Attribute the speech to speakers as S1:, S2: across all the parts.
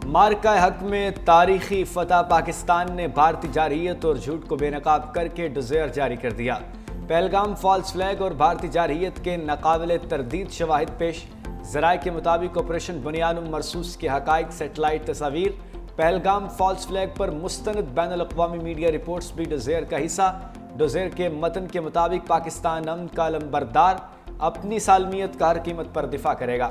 S1: مارکہ حق میں تاریخی فتح، پاکستان نے بھارتی جارحیت اور جھوٹ کو بے نقاب کر کے ڈوزیر جاری کر دیا۔ پہلگام فالس فلیگ اور بھارتی جارحیت کے ناقابل تردید شواہد پیش۔ ذرائع کے مطابق آپریشن بنیان مرصوص کے حقائق، سیٹلائٹ تصاویر، پہلگام فالس فلیگ پر مستند بین الاقوامی میڈیا رپورٹس بھی ڈوزیر کا حصہ۔ ڈوزیر کے متن کے مطابق پاکستان امن کا علمبردار، اپنی سالمیت کا ہر قیمت پر دفاع کرے گا۔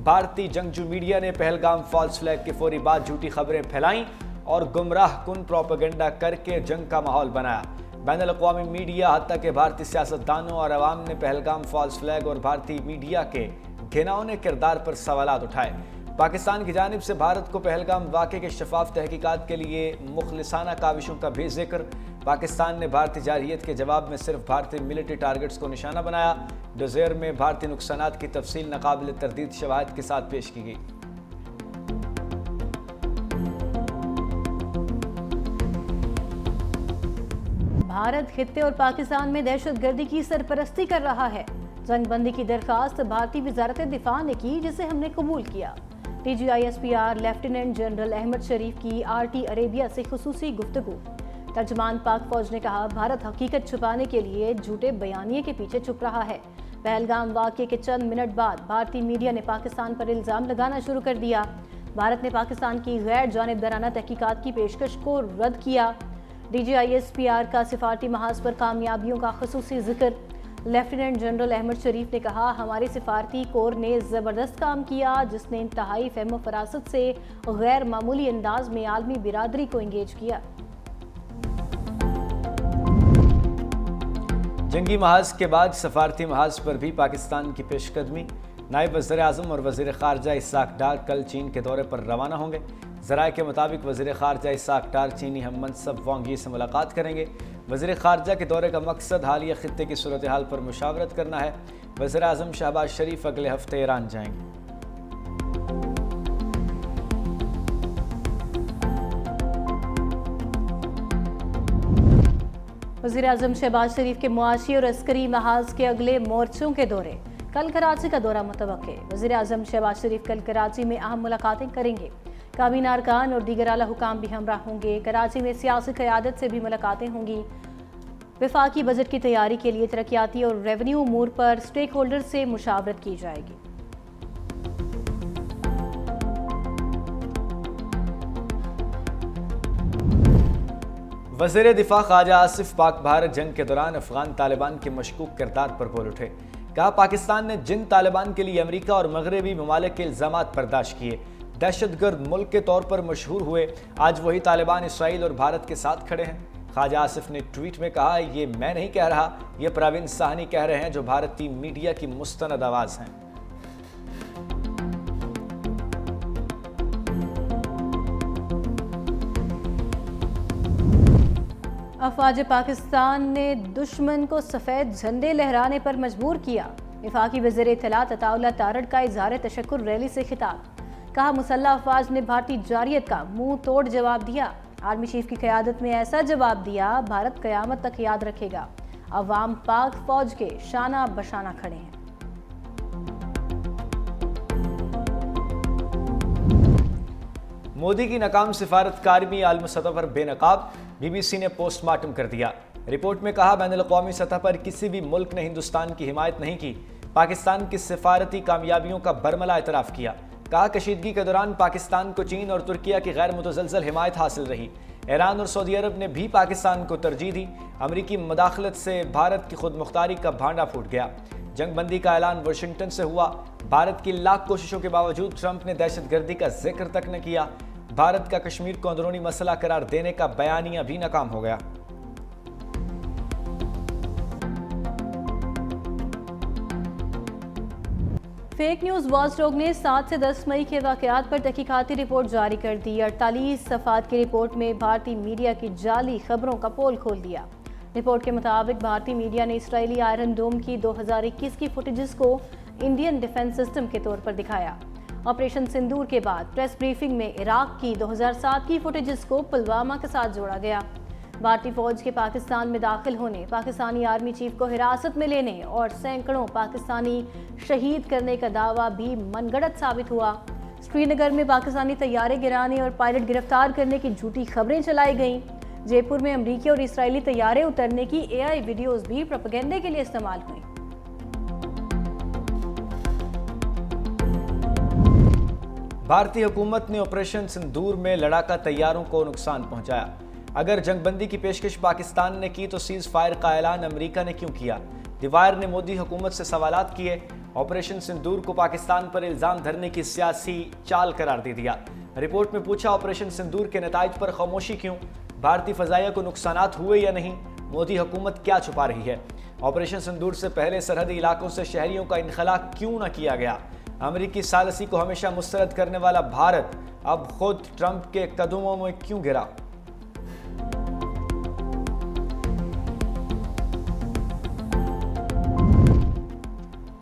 S1: بھارتی جنگجو میڈیا نے پہلگام فالس فلیگ کے فوری بعد جھوٹی خبریں پھیلائیں اور گمراہ کن پروپیگنڈا کر کے جنگ کا ماحول بنایا۔ بین الاقوامی میڈیا حتیٰ کہ بھارتی سیاستدانوں اور عوام نے پہلگام فالس فلیگ اور بھارتی میڈیا کے گھناؤنے کردار پر سوالات اٹھائے۔ پاکستان کی جانب سے بھارت کو پہلگام واقعے کے شفاف تحقیقات کے لیے مخلصانہ کاوشوں کا بھی ذکر۔ پاکستان نے بھارتی جارحیت کے جواب میں صرف بھارتی ملٹری ٹارگٹس کو نشانہ بنایا۔ ڈوزیر میں بھارتی نقصانات کی تفصیل ناقابل تردید شواہد کے ساتھ پیش کی گئی۔
S2: بھارت خطے اور پاکستان میں دہشت گردی کی سرپرستی کر رہا ہے۔ جنگ بندی کی درخواست بھارتی وزارت دفاع نے کی، جسے ہم نے قبول کیا۔ DGISPR لیفٹیننٹ جنرل احمد شریف کی RT عربیہ سے خصوصی گفتگو۔ ترجمان پاک فوج نے کہا، بھارت حقیقت چھپانے کے لیے جھوٹے بیانیے کے پیچھے چھپ رہا ہے۔ پہلگام واقعے کے چند منٹ بعد بھارتی میڈیا نے پاکستان پر الزام لگانا شروع کر دیا۔ بھارت نے پاکستان کی غیر جانبدارانہ تحقیقات کی پیشکش کو رد کیا۔ DGISPR کا سفارتی محاذ پر کامیابیوں کا خصوصی ذکر۔ لیفٹیننٹ جنرل احمد شریف نے کہا، ہماری سفارتی کور نے زبردست کام کیا، جس نے انتہائی فہم و فراست سے غیر معمولی انداز میں عالمی برادری کو انگیج کیا۔
S1: جنگی محاذ کے بعد سفارتی محاذ پر بھی پاکستان کی پیش قدمی۔ نائب وزیر اعظم اور وزیر خارجہ اسحاق ڈار کل چین کے دورے پر روانہ ہوں گے۔ ذرائع کے مطابق وزیر خارجہ اسحاق ڈار چینی ہم منصب وانگ ی سے ملاقات کریں گے۔ وزیر خارجہ کے دورے کا مقصد حالیہ خطے کی صورتحال پر مشاورت کرنا ہے۔ وزیر اعظم شہباز شریف اگلے ہفتے ایران جائیں گے۔
S2: وزیر اعظم شہباز شریف کے معاشی اور عسکری محاذ کے اگلے مورچوں کے دورے۔ کل کراچی کا دورہ متوقع۔ وزیر اعظم شہباز شریف کل کراچی میں اہم ملاقاتیں کریں گے۔ کابینہ ارکان اور دیگر اعلیٰ حکام بھی ہمراہ ہوں گے۔ کراچی میں سیاسی قیادت سے بھی ملاقاتیں ہوں گی۔ وفاقی بجٹ کی تیاری کے لیے ترقیاتی اور ریونیو امور پر سٹیک ہولڈر سے مشاورت کی جائے گی۔
S1: وزیر دفاع خواجہ آصف پاک بھارت جنگ کے دوران افغان طالبان کے مشکوک کردار پر بول اٹھے۔ کہا، پاکستان نے جن طالبان کے لیے امریکہ اور مغربی ممالک کے الزامات برداشت کیے، دہشت گرد ملک کے طور پر مشہور ہوئے، آج وہی طالبان اسرائیل اور بھارت کے ساتھ کھڑے ہیں۔ خواجہ آصف نے ٹویٹ میں کہا، یہ میں نہیں کہہ رہا، یہ پروین ساہنی کہہ رہے ہیں، جو بھارتی میڈیا کی مستند آواز ہیں۔
S2: افواج پاکستان نے دشمن کو سفید جھنڈے لہرانے پر مجبور کیا۔ وفاقی وزیر اطلاعات عطا اللہ تارڑ کا اظہار تشکر ریلی سے خطاب۔ کہا، مسلح افواج نے بھارتی جارحیت کا منہ توڑ جواب دیا۔ آرمی چیف کی قیادت میں ایسا جواب دیا، بھارت قیامت تک یاد رکھے گا۔ عوام پاک فوج کے شانہ بشانہ کھڑے ہیں۔
S1: مودی کی ناکام سفارت کاری میں عالمی سطح پر بے نقاب، BBC نے پوسٹ مارٹم کر دیا۔ رپورٹ میں کہا، بین الاقوامی سطح پر کسی بھی ملک نے ہندوستان کی حمایت نہیں کی۔ پاکستان کی سفارتی کامیابیوں کا برملا اعتراف کیا۔ کہا، کشیدگی کے دوران پاکستان کو چین اور ترکیہ کی غیر متزلزل حمایت حاصل رہی۔ ایران اور سعودی عرب نے بھی پاکستان کو ترجیح دی۔ امریکی مداخلت سے بھارت کی خود مختاری کا بھانڈا پھوٹ گیا۔ جنگ بندی کا اعلان واشنگٹن سے ہوا۔ بھارت کی لاکھ کوششوں کے باوجود ٹرمپ نے دہشت گردی کا ذکر تک نہ کیا۔ بھارت کا کشمیر کو اندرونی مسئلہ قرار دینے کا بیانیہ بھی ناکام ہو گیا۔
S2: فیک نیوز واچ ڈاگ نے 7 سے 10 مئی کے واقعات پر تحقیقاتی رپورٹ جاری کر دی۔ 48 صفحات کی رپورٹ میں بھارتی میڈیا کی جعلی خبروں کا پول کھول دیا۔ رپورٹ کے مطابق بھارتی میڈیا نے اسرائیلی آئرن ڈوم کی 2021 کی فوٹیجز کو انڈین ڈیفنس سسٹم کے طور پر دکھایا۔ آپریشن سندور کے بعد پریس بریفنگ میں عراق کی 2007 کی فوٹیجز کو پلوامہ کے ساتھ جوڑا گیا۔ بھارتی فوج کے پاکستان میں داخل ہونے، پاکستانی آرمی چیف کو حراست میں لینے اور سینکڑوں پاکستانی شہید کرنے کا دعویٰ بھی من گھڑت ثابت ہوا۔ سری نگر میں پاکستانی طیارے گرانے اور پائلٹ گرفتار کرنے کی جھوٹی خبریں چلائی گئیں۔ جے پور میں امریکی اور اسرائیلی طیارے اترنے کی AI ویڈیوز بھی پروپیگنڈے کے لیے استعمال ہوئیں۔
S1: بھارتی حکومت نے آپریشن سندور میں لڑاکا طیاروں کو نقصان پہنچایا۔ اگر جنگ بندی کی پیشکش پاکستان نے کی تو سیز فائر کا اعلان امریکہ نے کیوں کیا؟ دی وائر نے مودی حکومت سے سوالات کیے۔ آپریشن سندور کو پاکستان پر الزام دھرنے کی سیاسی چال قرار دے دیا۔ رپورٹ میں پوچھا آپریشن سندور کے نتائج پر خاموشی کیوں؟ بھارتی فضائیہ کو نقصانات ہوئے یا نہیں؟ مودی حکومت کیا چھپا رہی ہے؟ آپریشن سندور سے پہلے سرحدی علاقوں سے شہریوں کا انخلا کیوں نہ کیا گیا؟ امریکی ثالثی کو ہمیشہ مسترد کرنے والا بھارت اب خود ٹرمپ کے قدموں میں کیوں گرا؟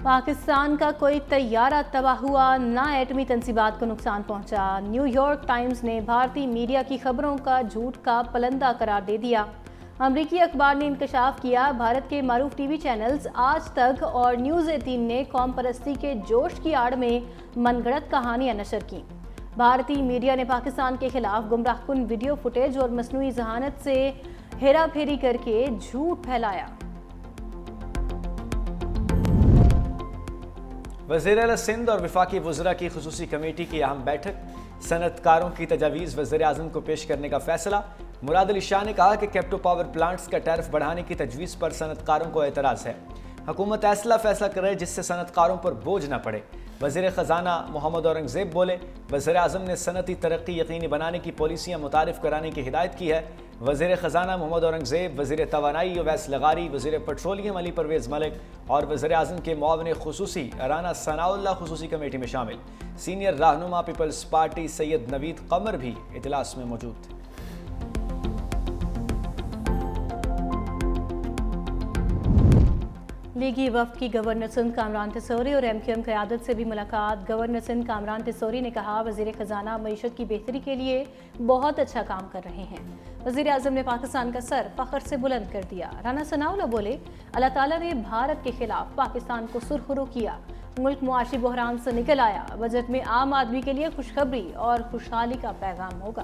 S2: پاکستان کا کوئی طیارہ تباہ ہوا، نہ ایٹمی تنصیبات کو نقصان پہنچا۔ نیو یارک ٹائمز نے بھارتی میڈیا کی خبروں کا جھوٹ کا پلندہ قرار دے دیا۔ امریکی اخبار نے انکشاف کیا، بھارت کے معروف ٹی وی چینلز آج تک اور نیوز 18 نے قوم پرستی کے جوش کی آڑ میں من گھڑت کہانیاں نشر کیں۔ بھارتی میڈیا نے پاکستان کے خلاف گمراہ کن ویڈیو فوٹیج اور مصنوعی ذہانت سے ہیرا پھیری کر کے جھوٹ پھیلایا۔
S1: وزیر اعلیٰ سندھ اور وفاقی وزراء کی خصوصی کمیٹی کی اہم بیٹھک، صنعت کاروں کی تجاویز وزیر اعظم کو پیش کرنے کا فیصلہ۔ مراد علی شاہ نے کہا کہ کیپٹو پاور پلانٹس کا ٹیرف بڑھانے کی تجویز پر صنعت کاروں کو اعتراض ہے۔ حکومت ایسا فیصلہ کرے جس سے صنعت کاروں پر بوجھ نہ پڑے۔ وزیر خزانہ محمد اورنگزیب بولے، وزیر اعظم نے صنعتی ترقی یقینی بنانے کی پالیسیاں متعارف کرانے کی ہدایت کی ہے۔ وزیر خزانہ محمد اورنگزیب، وزیر توانائی اویس لغاری، وزیر پیٹرولیم علی پرویز ملک اور وزیر اعظم کے معاون خصوصی رانا ثناء اللہ خصوصی کمیٹی میں شامل۔ سینئر رہنما پیپلز پارٹی سید نوید قمر بھی اجلاس میں موجود تھے۔
S2: لیگی وفد کی گورنر سندھ کامران تیسوری اور MQM قیادت سے بھی ملاقات۔ گورنر سندھ کامران تیسوری نے کہا، وزیر خزانہ معیشت کی بہتری کے لیے بہت اچھا کام کر رہے ہیں۔ وزیر اعظم نے پاکستان کا سر فخر سے بلند کر دیا۔ رانا ثناء اللہ بولے، اللہ تعالیٰ نے بھارت کے خلاف پاکستان کو سرخرو کیا، ملک معاشی بحران سے نکل آیا۔ بجٹ میں عام آدمی کے لیے خوشخبری اور خوشحالی کا پیغام ہوگا۔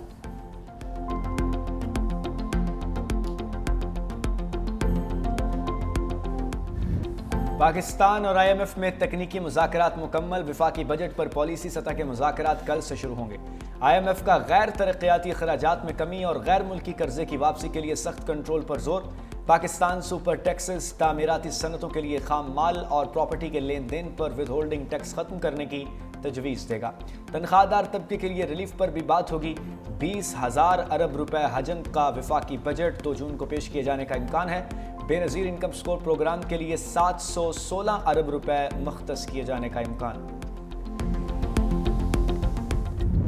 S1: پاکستان اور IMF میں تکنیکی مذاکرات مکمل۔ وفاقی بجٹ پر پالیسی سطح کے مذاکرات کل سے شروع ہوں گے۔ IMF کا غیر ترقیاتی اخراجات میں کمی اور غیر ملکی قرضے کی واپسی کے لیے سخت کنٹرول پر زور۔ پاکستان سپر ٹیکسز، تعمیراتی صنعتوں کے لیے خام مال اور پراپرٹی کے لین دین پر ود ہولڈنگ ٹیکس ختم کرنے کی تجویز دے گا۔ تنخواہ دار طبقے کے لیے ریلیف پر بھی بات ہوگی۔ 20,000 ارب روپے حجم کا وفاقی بجٹ 2 جون کو پیش کیے جانے کا امکان ہے۔ بے نظیر انکم سکور پروگرام کے لیے 716 ارب روپے مختص کیے جانے کا امکان۔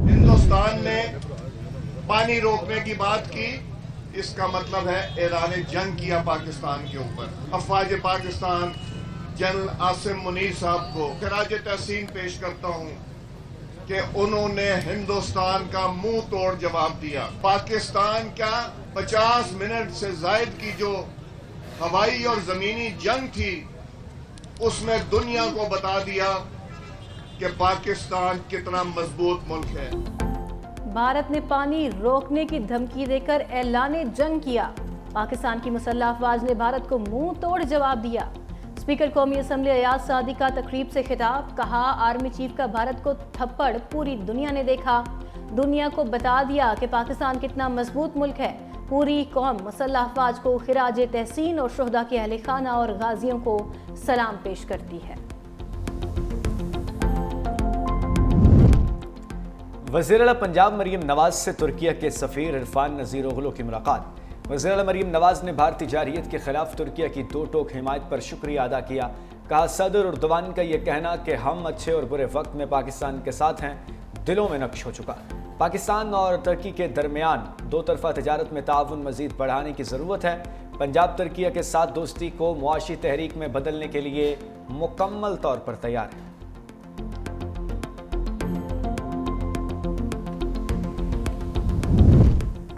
S3: ہندوستان نے پانی روکنے کی بات کی، اس کا مطلب ہے اعلان جنگ کیا پاکستان کے اوپر۔ افواج پاکستان جنرل عاصم منیر صاحب کو خراج تحسین پیش کرتا ہوں کہ انہوں نے ہندوستان کا منہ توڑ جواب دیا۔ پاکستان کا 50 منٹ سے زائد کی جو ہوائی اور زمینی جنگ تھی، اس میں دنیا کو بتا دیا کہ پاکستان کتنا مضبوط ملک ہے۔
S2: بھارت نے پانی روکنے کی دھمکی دے کر اعلان جنگ کیا۔ پاکستان کی مسلح افواج نے بھارت کو منہ توڑ جواب دیا۔ اسپیکر قومی اسمبلی ایاز صادق کا تقریب سے خطاب، کہا آرمی چیف کا بھارت کو تھپڑ پوری دنیا نے دیکھا، دنیا کو بتا دیا کہ پاکستان کتنا مضبوط ملک ہے۔ پوری قوم مسلح افواج کو خراج تحسین اور شہداء کے اہل خانہ اور غازیوں کو سلام پیش کرتی ہے۔
S1: وزیر اعلیٰ پنجاب مریم نواز سے ترکیہ کے سفیر عرفان نذیر اوغلو کی ملاقات۔ وزیر اعلیٰ مریم نواز نے بھارتی جارحیت کے خلاف ترکیہ کی 2 ٹوک حمایت پر شکریہ ادا کیا۔ کہا، صدر اردوان کا یہ کہنا کہ ہم اچھے اور برے وقت میں پاکستان کے ساتھ ہیں دلوں میں نقش ہو چکا۔ پاکستان اور ترکی کے درمیان 2 طرفہ تجارت میں تعاون مزید بڑھانے کی ضرورت ہے۔ پنجاب ترکیہ کے ساتھ دوستی کو معاشی تحریک میں بدلنے کے لیے مکمل طور پر تیار ہے۔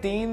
S1: 3